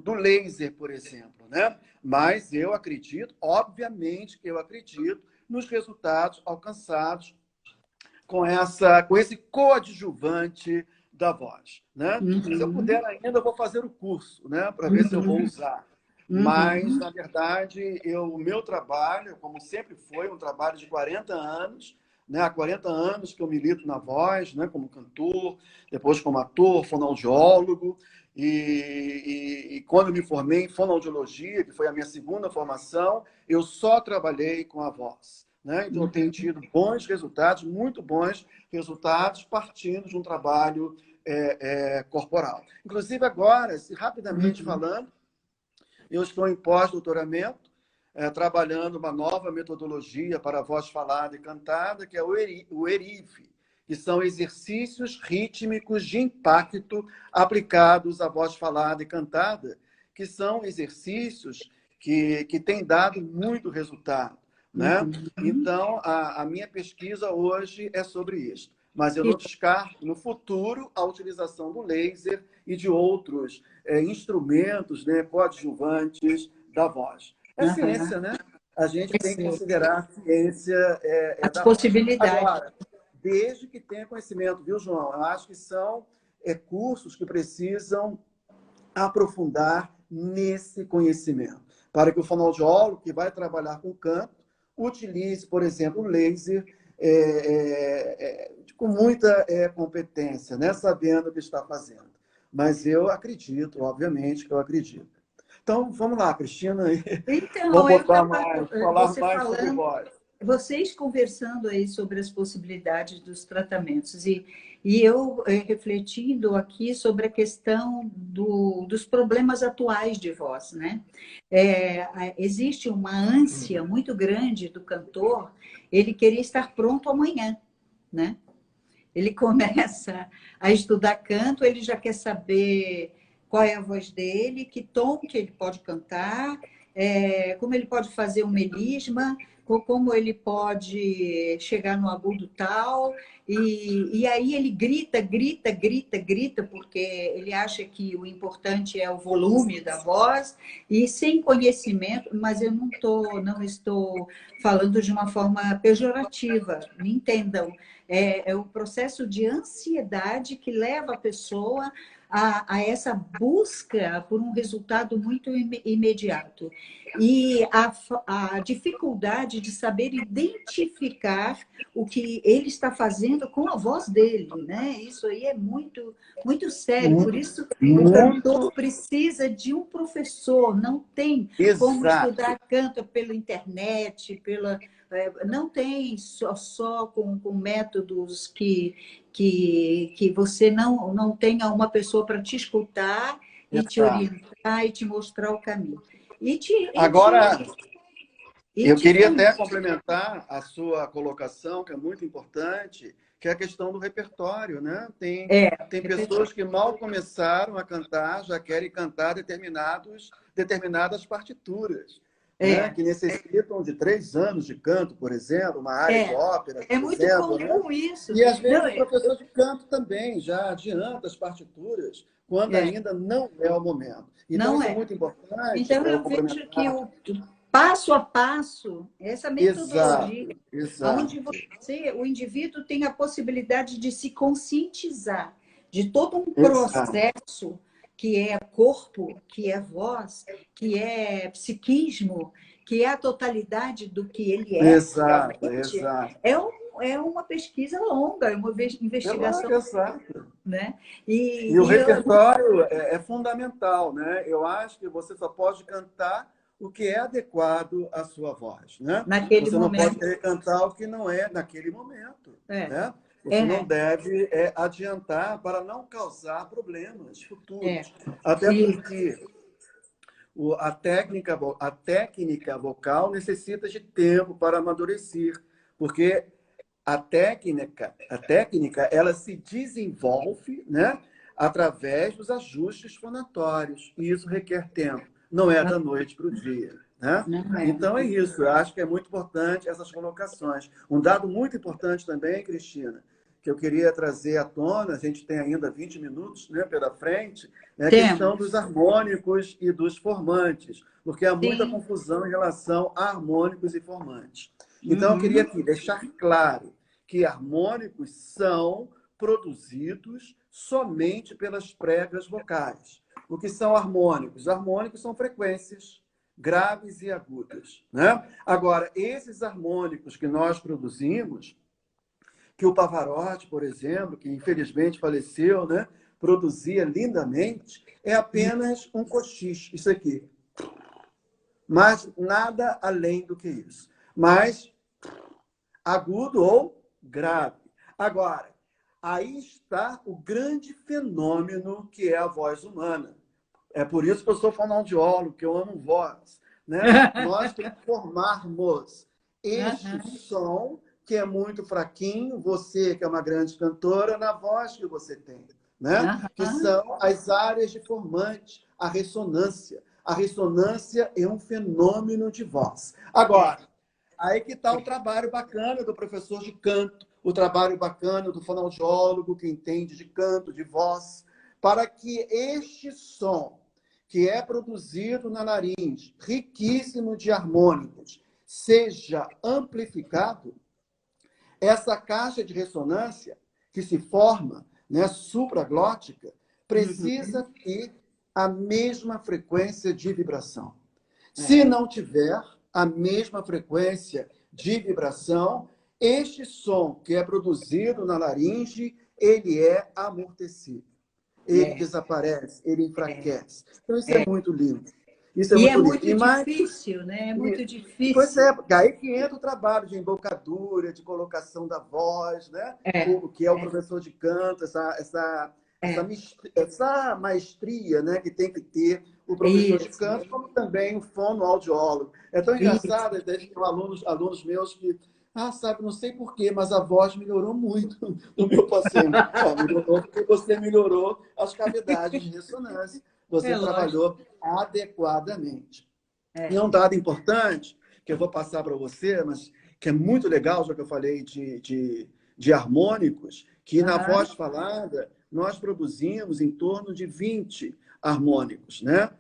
do laser, por exemplo, né? Mas eu acredito, obviamente que eu acredito nos resultados alcançados com esse coadjuvante da voz, né? Se eu Uhum. puder ainda, eu vou fazer o curso, né? Para ver se eu vou Uhum. usar. Mas, Uhum. na verdade, o meu trabalho, como sempre foi, um trabalho de 40 anos, né? Há 40 anos que eu milito na voz, né? Como cantor, depois como ator, fonoaudiólogo, e quando me formei em fonoaudiologia, que foi a minha segunda formação, eu só trabalhei com a voz. Né? Então, eu tenho tido bons resultados, muito bons resultados, partindo de um trabalho corporal. Inclusive, agora, rapidamente Uhum. falando, eu estou em pós-doutoramento, trabalhando uma nova metodologia para a voz falada e cantada, que é o ERIV, que são exercícios rítmicos de impacto aplicados à voz falada e cantada, que são exercícios que têm dado muito resultado. Né? Uhum. Então, a minha pesquisa hoje é sobre isso. Mas eu Que não descarto, no futuro, a utilização do laser e de outros instrumentos, né, coadjuvantes da voz. É Aham. ciência, né? A gente tem que Esse- considerar a ciência As da voz. possibilidades. Agora, desde que tenha conhecimento, viu, João? Eu acho que são cursos que precisam aprofundar nesse conhecimento, para que o fonoaudiólogo que vai trabalhar com canto utilize, por exemplo, o laser com muita competência, né? Sabendo o que está fazendo. Mas eu acredito, obviamente que eu acredito. Então, vamos lá, Cristina, Então, vamos falar você mais sobre falando, voz. vocês conversando aí sobre as possibilidades dos tratamentos e eu refletindo aqui sobre a questão dos problemas atuais de voz, né? Existe uma ânsia muito grande do cantor, ele querer estar pronto amanhã, né? Ele começa a estudar canto, ele já quer saber qual é a voz dele, que tom que ele pode cantar, como ele pode fazer um melisma, como ele pode chegar no agudo tal, e aí ele grita, grita, grita, grita, porque ele acha que o importante é o volume da voz, e sem conhecimento, mas eu não estou falando de uma forma pejorativa, me entendam, é o processo de ansiedade que leva a pessoa a essa busca por um resultado muito imediato. E a dificuldade de saber identificar o que ele está fazendo com a voz dele, né? Isso aí é muito, muito sério. Por isso, o cantor precisa de um professor. Não tem como Exato. estudar canto pela internet, não tem só com métodos que você não tenha uma pessoa para te escutar e te Exato. orientar e te mostrar o caminho. Agora, eu queria formar. até complementar a sua colocação, que é muito importante, que é a questão do repertório, né? Tem pessoas que mal começaram a cantar, já querem cantar determinadas partituras, né? Que necessitam de 3 anos de canto, por exemplo, uma área de ópera, por muito exemplo, comum, né? isso. E às vezes o professor de canto também já adianta as partituras, quando ainda não é o momento. Então, não isso é muito importante Então, para eu eu vejo que complementar. o passo a passo, essa metodologia, Exato, exato. onde o indivíduo tem a possibilidade de se conscientizar de todo um Exato. processo que é corpo, que é voz, que é psiquismo, que é a totalidade do que ele é Exato, realmente, exato. é uma pesquisa longa, é uma investigação, Exato. né? E o repertório é fundamental, né? Eu acho que você só pode cantar o que é adequado à sua voz, né? Naquele Você não pode momento. querer cantar o que não é naquele momento, né? Você não deve adiantar para não causar problemas futuros. Até porque a técnica vocal necessita de tempo para amadurecer, porque a técnica ela se desenvolve, né, através dos ajustes fonatórios, e isso requer tempo, não é da noite para o dia. Né? Então é isso, eu acho que é muito importante essas colocações. Um dado muito importante também, Cristina, que eu queria trazer à tona, a gente tem ainda 20 minutos, né, pela frente, é a questão dos harmônicos e dos formantes, porque há muita confusão em relação a harmônicos e formantes. Então, eu queria aqui deixar claro que harmônicos são produzidos somente pelas pregas vocais. O que são harmônicos? Harmônicos são frequências graves e agudas, né? Agora, esses harmônicos que nós produzimos, que o Pavarotti, por exemplo, que infelizmente faleceu, né, produzia lindamente, é apenas um cochicho, isso aqui. Mas nada além do que isso. Mas agudo ou grave. Agora, aí está o grande fenômeno que é a voz humana. É por isso que eu sou fonoaudiólogo, que eu amo voz. Né? Nós transformarmos este som, que é muito fraquinho, você que é uma grande cantora, na voz que você tem. Né? Que são as áreas de formante, a ressonância. A ressonância é um fenômeno de voz. Agora, aí que está o trabalho bacana do professor de canto, o trabalho bacana do fonoaudiólogo que entende de canto, de voz, para que este som, que é produzido na laringe, riquíssimo de harmônicos, seja amplificado, essa caixa de ressonância que se forma, né, supraglótica, precisa ter a mesma frequência de vibração. Se não tiver a mesma frequência de vibração, este som que é produzido na laringe, ele é amortecido. Ele desaparece, ele enfraquece. Então, isso é muito lindo. Isso é muito lindo. Difícil, né? É muito difícil. Pois é, aí que entra o trabalho de embocadura, de colocação da voz, né? O que é o professor de canto, essa maestria, né, que tem que ter o professor de canto, como também o fonoaudiólogo. É tão engraçado, tem alunos meus que, sabe, não sei porquê, mas a voz melhorou muito no meu paciente. Melhorou porque você melhorou as cavidades de ressonância. Você trabalhou adequadamente. E um dado importante, que eu vou passar para você, mas que é muito legal, já que eu falei de harmônicos, que na voz falada nós produzimos em torno de 20 harmônicos, né?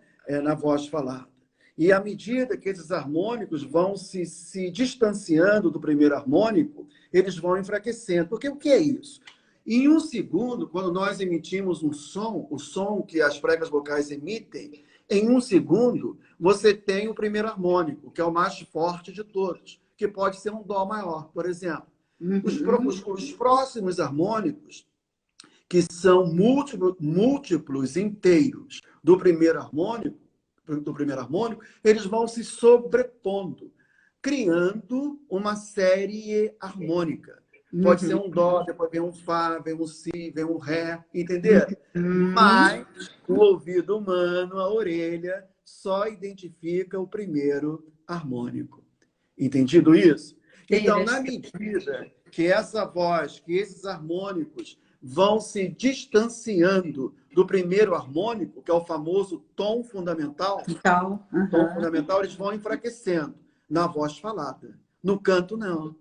Na voz falada. E à medida que esses harmônicos vão se distanciando do primeiro harmônico, eles vão enfraquecendo. Porque o que é isso? Em um segundo, quando nós emitimos um som, o som que as pregas vocais emitem, em um segundo, você tem o primeiro harmônico, que é o mais forte de todos, que pode ser um dó maior, por exemplo. Os próximos harmônicos, que são múltiplos inteiros do primeiro harmônico, eles vão se sobrepondo, criando uma série harmônica. Pode ser um dó, depois vem um fá, vem um si, vem um ré, entendeu? Mas o ouvido humano, a orelha, só identifica o primeiro harmônico. Entendido isso? Então, na medida que essa voz, que esses harmônicos vão se distanciando do primeiro harmônico, que é o famoso tom fundamental, tom fundamental, eles vão enfraquecendo na voz falada. No canto, não.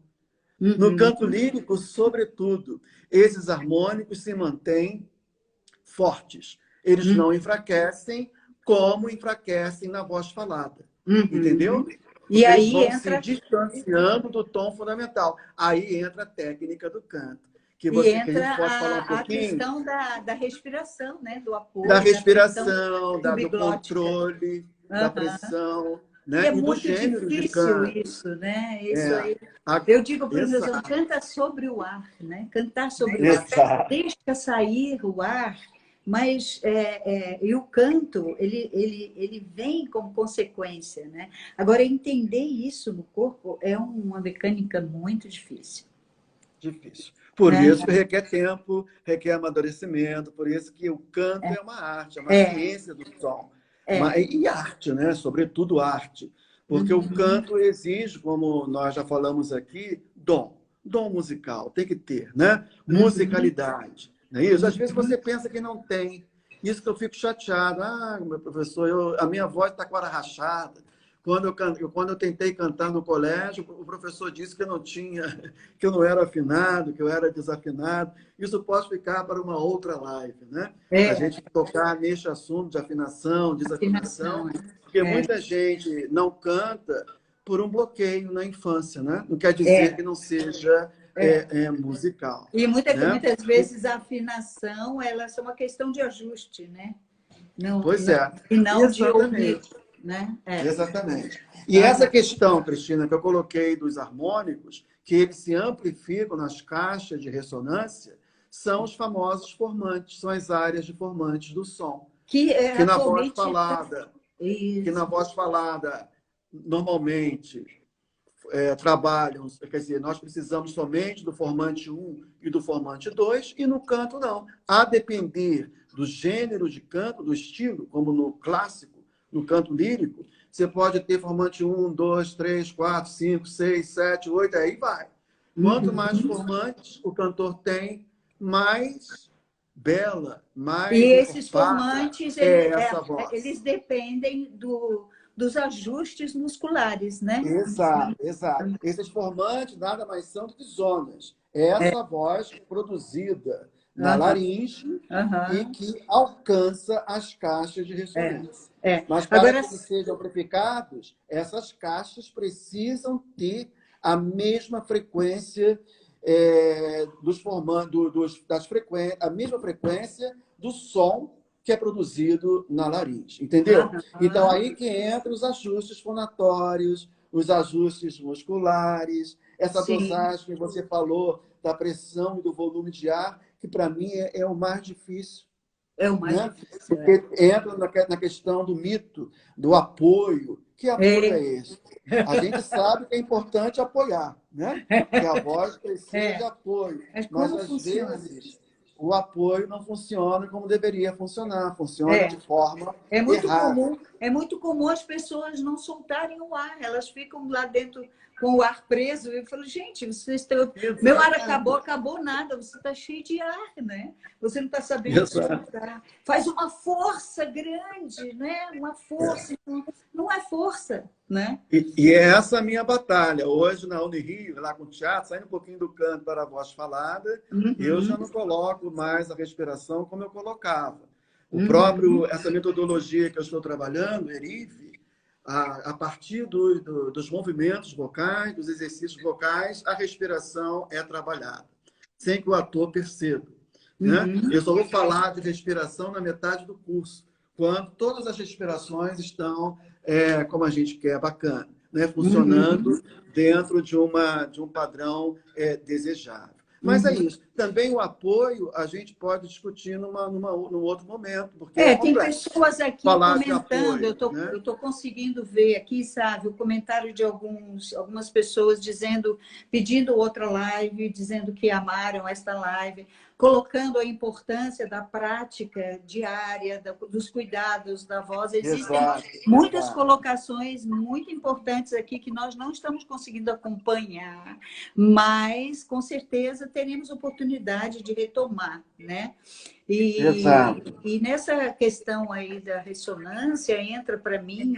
No canto lírico, sobretudo, esses harmônicos se mantêm fortes. Eles não enfraquecem como enfraquecem na voz falada. Entendeu? E eles aí vão entra... se distanciando do tom fundamental. Aí entra a técnica do canto. Que a gente pode falar um pouquinho. A questão da respiração, né? Do apoio. Da respiração, do controle, da pressão. Né? É muito difícil isso, né? Isso aí. Eu digo para os meus alunos, canta sobre o ar, né? Cantar sobre o ar. Deixa sair o ar, mas e o canto, ele vem como consequência, né? Agora, entender isso no corpo é uma mecânica muito difícil. Difícil. Por isso que requer tempo, requer amadurecimento, por isso que o canto é uma arte, é uma ciência do som. E arte, né? Sobretudo arte. Porque o canto exige, como nós já falamos aqui, dom. Dom musical, tem que ter, né? Musicalidade. Não é isso? Às vezes você pensa que não tem. Isso que eu fico chateado. Ah, meu professor, a minha voz está com a rachada. Quando eu tentei cantar no colégio, o professor disse que eu não tinha, que eu não era afinado, que eu era desafinado. Isso pode ficar para uma outra live, né? A gente tocar neste assunto de afinação, desafinação, porque muita gente não canta por um bloqueio na infância, né? Não quer dizer que não seja musical. E muitas vezes a afinação, ela é uma questão de ajuste, né? Pois é. E não de ouvir. Né? Exatamente. E essa questão, Cristina, que eu coloquei dos harmônicos, que eles se amplificam nas caixas de ressonância, são os famosos formantes, são as áreas de formantes do som. Que na voz falada, normalmente trabalham, quer dizer, nós precisamos somente do formante 1 e do formante 2, e no canto não. A depender do gênero de canto, do estilo, como no clássico, no canto lírico, você pode ter formante 1, 2, 3, 4, 5, 6, 7, 8, aí vai. Quanto mais formantes o cantor tem, mais bela, mais... E esses formantes, eles dependem dos ajustes musculares, né? Exato. Esses formantes nada mais são do que zonas. Essa voz produzida na laringe e que alcança as caixas de ressonância. Mas para que eles sejam amplificados, essas caixas precisam ter a mesma frequência a mesma frequência do som que é produzido na laringe, entendeu? Então, aí que entram os ajustes fonatórios, os ajustes musculares, essa dosagem que você falou da pressão e do volume de ar, que para mim é o mais difícil. É o mais difícil. Porque entra na questão do mito, do apoio. Que apoio é esse? A gente sabe que é importante apoiar, né? Que a voz precisa de apoio. Mas, às vezes, o apoio não funciona como deveria funcionar. Funciona de forma errada. É muito comum as pessoas não soltarem o ar. Elas ficam lá dentro com o ar preso. Eu falo, gente, meu ar acabou nada. Você está cheio de ar, né? Você não está sabendo soltar. Faz uma força grande, né? Uma força. Não é força. né? E é essa a minha batalha. Hoje, na Unirio, lá com o teatro, saindo um pouquinho do canto para a voz falada, eu já Uhum, não coloco mais a respiração como eu colocava. uhum. Essa metodologia que eu estou trabalhando, ERIV, a partir dos movimentos vocais, dos exercícios vocais, a respiração é trabalhada, sem que o ator perceba. Né? Uhum, Eu só vou falar de respiração na metade do curso, quando todas as respirações estão como a gente quer, bacana, né? uhum, Funcionando dentro de um padrão desejável. Mas é uhum. isso. Também o apoio a gente pode discutir num outro momento, porque é É, tem complexo. pessoas aqui Falar de comentando, apoio, eu né? tô conseguindo ver aqui, sabe, o comentário de algumas pessoas dizendo, pedindo outra live, dizendo que amaram esta live, colocando a importância da prática diária, dos cuidados da voz. Existem Exato, muitas exato. colocações muito importantes aqui que nós não estamos conseguindo acompanhar, mas com certeza teremos oportunidade de retomar, né? Exato. E nessa questão aí da ressonância entra para mim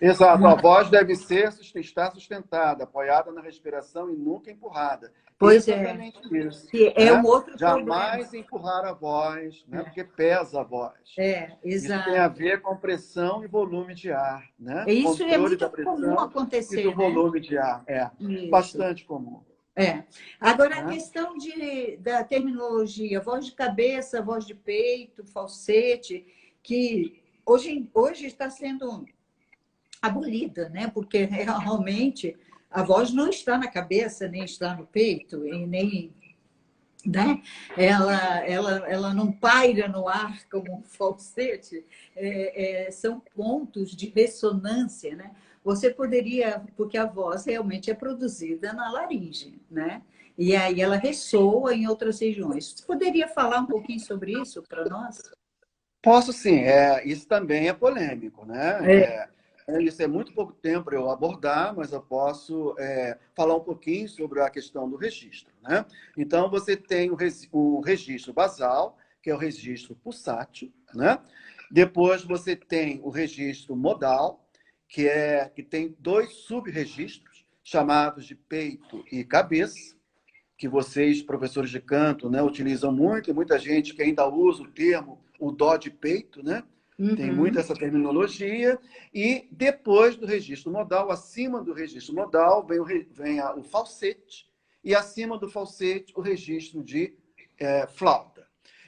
Exato. A uma. voz deve estar sustentada, apoiada na respiração e nunca empurrada. Pois é, Exatamente isso. que é um Né? outro problema. Jamais empurrar a voz, né? Porque pesa a voz. Isso tem a Exato. ver com pressão e volume de ar, né? E isso é Controle muito da comum pressão e do acontecer, né? volume de ar. É Isso. bastante comum. É. Agora, a Né? questão da terminologia, voz de cabeça, voz de peito, falsete, que hoje está sendo abolida, né? Porque realmente a voz não está na cabeça, nem está no peito, e nem, né? Ela não paira no ar como um falsete, são pontos de ressonância, né? Você poderia, porque a voz realmente é produzida na laringe, né? E aí ela ressoa em outras regiões. Você poderia falar um pouquinho sobre isso para nós? Posso sim, isso também é polêmico, né? É. Isso é muito pouco tempo para eu abordar, mas eu posso falar um pouquinho sobre a questão do registro, né? Então, você tem o registro basal, que é o registro pulsátil, né? Depois, você tem o registro modal, que tem dois sub-registros, chamados de peito e cabeça, que vocês, professores de canto, né, utilizam muito, e muita gente que ainda usa o termo o dó de peito, né? Tem muito Uhum. essa terminologia. E depois do registro modal, acima do registro modal, vem o falsete, e acima do falsete, o registro de flauta.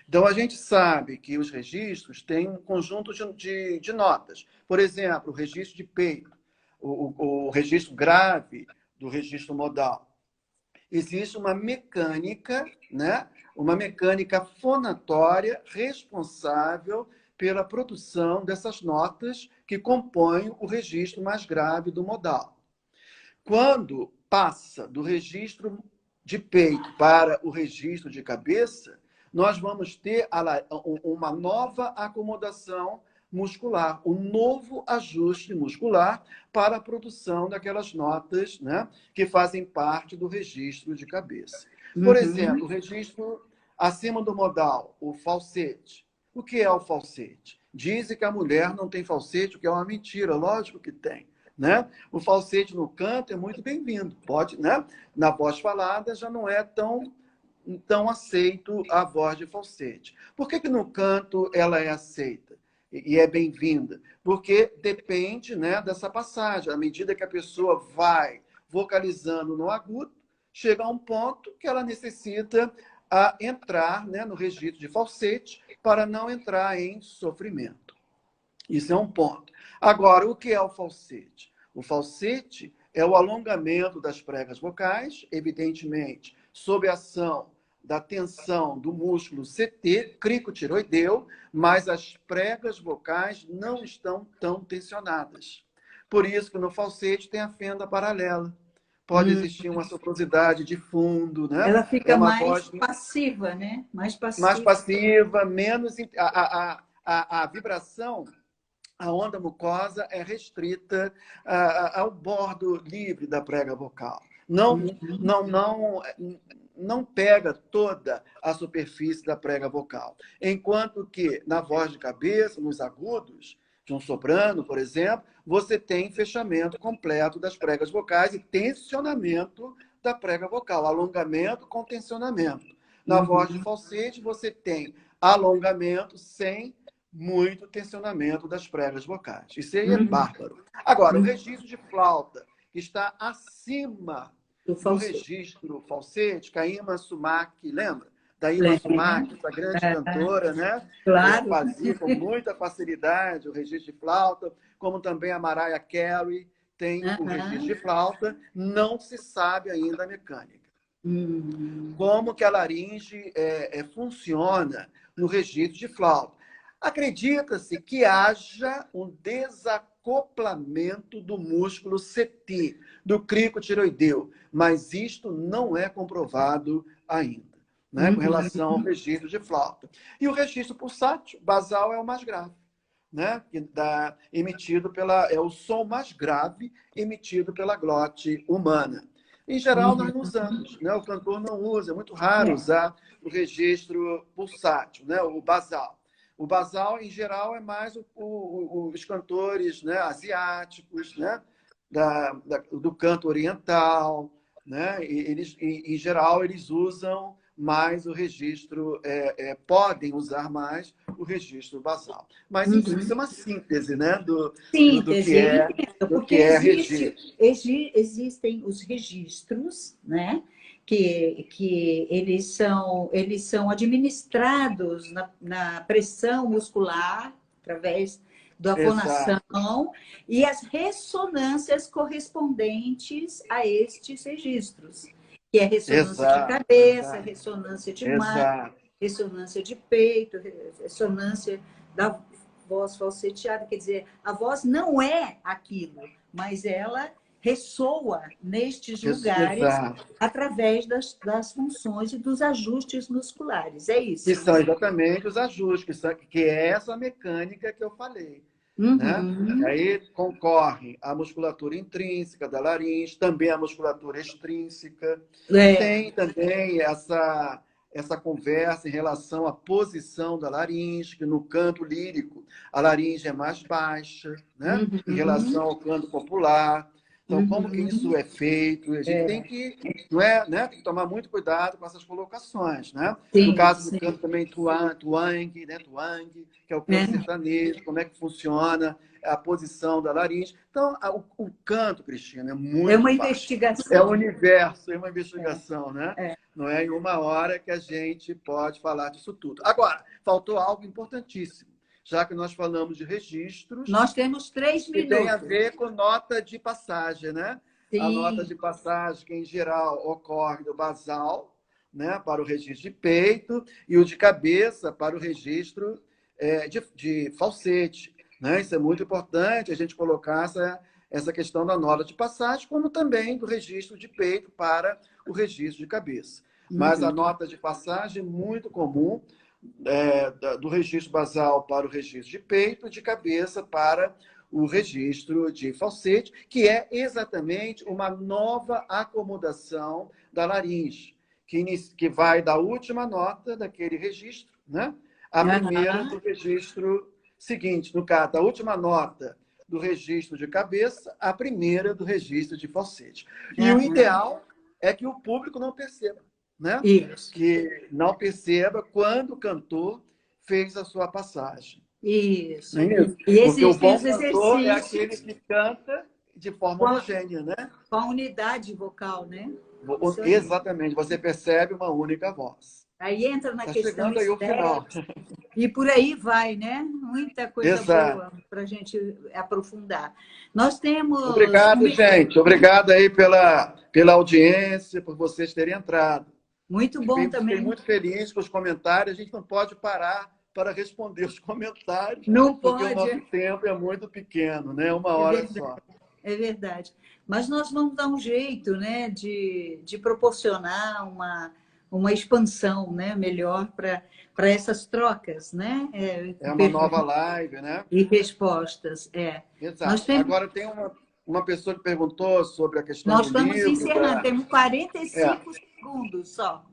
Então, a gente sabe que os registros têm um conjunto de notas. Por exemplo, o registro de peito, o registro grave do registro modal. Existe uma mecânica, né? Uma mecânica fonatória responsável pela produção dessas notas que compõem o registro mais grave do modal. Quando passa do registro de peito para o registro de cabeça, nós vamos ter uma nova acomodação muscular, um novo ajuste muscular para a produção daquelas notas, né, que fazem parte do registro de cabeça. Por exemplo, o Uhum. registro acima do modal, o falsete. O que é o falsete? Dizem que a mulher não tem falsete, o que é uma mentira, lógico que tem. Né? O falsete no canto é muito bem-vindo. Pode, né? Na voz falada já não é tão aceito a voz de falsete. Por que no canto ela é aceita e é bem-vinda? Porque depende, né, dessa passagem. À medida que a pessoa vai vocalizando no agudo, chega a um ponto que ela necessita entrar, né, no registro de falsete para não entrar em sofrimento. Isso é um ponto. Agora, o que é o falsete? O falsete é o alongamento das pregas vocais, evidentemente, sob a ação da tensão do músculo CT, cricotiroideu, mas as pregas vocais não estão tão tensionadas. Por isso que no falsete tem a fenda paralela. Pode Hum. existir uma soprosidade de fundo, né? Ela É fica uma mais voz passiva, né? Mais mais passiva. passiva, menos. A vibração, a onda mucosa é restrita ao bordo livre da prega vocal. Uhum. Não pega toda a superfície da prega vocal. Enquanto que na voz de cabeça, nos agudos, de um soprano, por exemplo, você tem fechamento completo das pregas vocais e tensionamento da prega vocal, alongamento com tensionamento. Na voz de falsete, você tem alongamento sem muito tensionamento das pregas vocais. Isso aí é bárbaro. Agora, o registro de flauta está acima do registro falsete, que a Irma Sumac, lembra? Da Irma Sumac, essa grande cantora, né? Claro. Fazia com muita facilidade o registro de flauta, como também a Mariah Carey tem o registro de flauta, não se sabe ainda a mecânica. Como que a laringe funciona no registro de flauta. Acredita-se que haja um desacoplamento do músculo CT, do crico tiroideu, mas isto não é comprovado ainda, né, com relação ao registro de flauta. E o registro pulsátil basal é o mais grave, né, emitido é o som mais grave emitido pela glote humana. Em geral, nós não usamos, né? O cantor não usa, é muito raro usar o registro pulsátil, né? O basal. O basal, em geral, é mais os cantores, né? Asiáticos, né? Do canto oriental, né? Em geral, eles usam mais o registro, podem usar mais o registro basal. Mas isso é uma síntese, né? Do que é registro. Existem os registros, né? Que eles são administrados na pressão muscular, através da fonação, e as ressonâncias correspondentes a estes registros, que é ressonância de cabeça, ressonância de mão, ressonância de peito, ressonância da voz falseteada. Quer dizer, a voz não é aquilo, mas ela ressoa nestes lugares através das funções e dos ajustes musculares. É isso. Que são exatamente os ajustes, que é essa mecânica que eu falei. Né? E aí concorre a musculatura intrínseca da laringe, também a musculatura extrínseca. Tem também essa conversa em relação à posição da laringe, que no canto lírico a laringe é mais baixa, né? Em relação ao canto popular. Então, como que isso é feito? A gente tem que, não é, né? Tem que tomar muito cuidado com essas colocações, né? No caso do canto também tuang, né? Tuang, que é o canto sertanejo, como é que funciona a posição da laringe. Então, o canto, Cristina, é muito uma fácil. Investigação. É um universo, é uma investigação, né? Não é em uma hora que a gente pode falar disso tudo. Agora, faltou algo importantíssimo. Já que nós falamos de registros... Nós temos 3 minutos. Que tem a ver com nota de passagem, né? Sim. A nota de passagem, que em geral ocorre do basal, né? Para o registro de peito, e o de cabeça para o registro de falsete. Né? Isso é muito importante, a gente colocar essa questão da nota de passagem, como também do registro de peito para o registro de cabeça. Mas a nota de passagem é muito comum, do registro basal para o registro de peito, de cabeça para o registro de falsete, que é exatamente uma nova acomodação da laringe, que vai da última nota daquele registro, né? A primeira do registro seguinte, no caso, a última nota do registro de cabeça, a primeira do registro de falsete. E o ideal é que o público não perceba. Né? Isso. Que não perceba quando o cantor fez a sua passagem. Isso. E porque o bom cantor é aquele que canta de forma homogênea, né? Com a unidade vocal, né? Exatamente. Você percebe uma única voz. Aí entra na questão chegando aí o final. E por aí vai, né? Muita coisa boa para a gente aprofundar. Nós temos... Obrigado, gente. Obrigado aí pela audiência, por vocês terem entrado. Muito bom também. Fiquei muito feliz com os comentários. A gente não pode parar para responder os comentários. Não porque pode. O nosso tempo é muito pequeno, né? Uma hora só. É verdade. Mas nós vamos dar um jeito, né, de proporcionar uma expansão, né, melhor para essas trocas, né? É uma nova live, né? E respostas, Exato. Agora tem uma pessoa que perguntou sobre a questão Nós do livro. Nós estamos encerrando, temos 45 segundos só.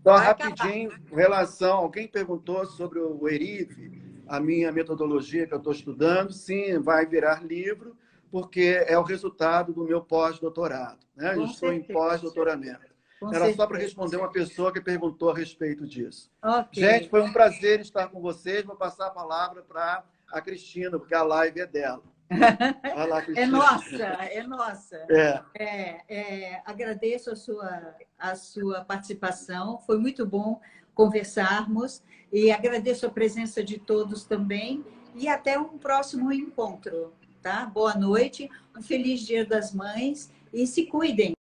Então, rapidinho, em relação... Alguém perguntou sobre o ERIV, a minha metodologia que eu estou estudando. Sim, vai virar livro, porque é o resultado do meu pós-doutorado, né? Eu Com estou em certeza. pós-doutoramento. Com Era só certeza. para responder uma pessoa que perguntou a respeito disso. Ok. Gente, foi um prazer estar com vocês. Vou passar a palavra para a Cristina, porque a live é dela. Vai lá, É Cristina. nossa, é nossa. Agradeço a sua participação, foi muito bom conversarmos e agradeço a presença de todos também e até um próximo encontro, tá? Boa noite, um feliz Dia das Mães e se cuidem.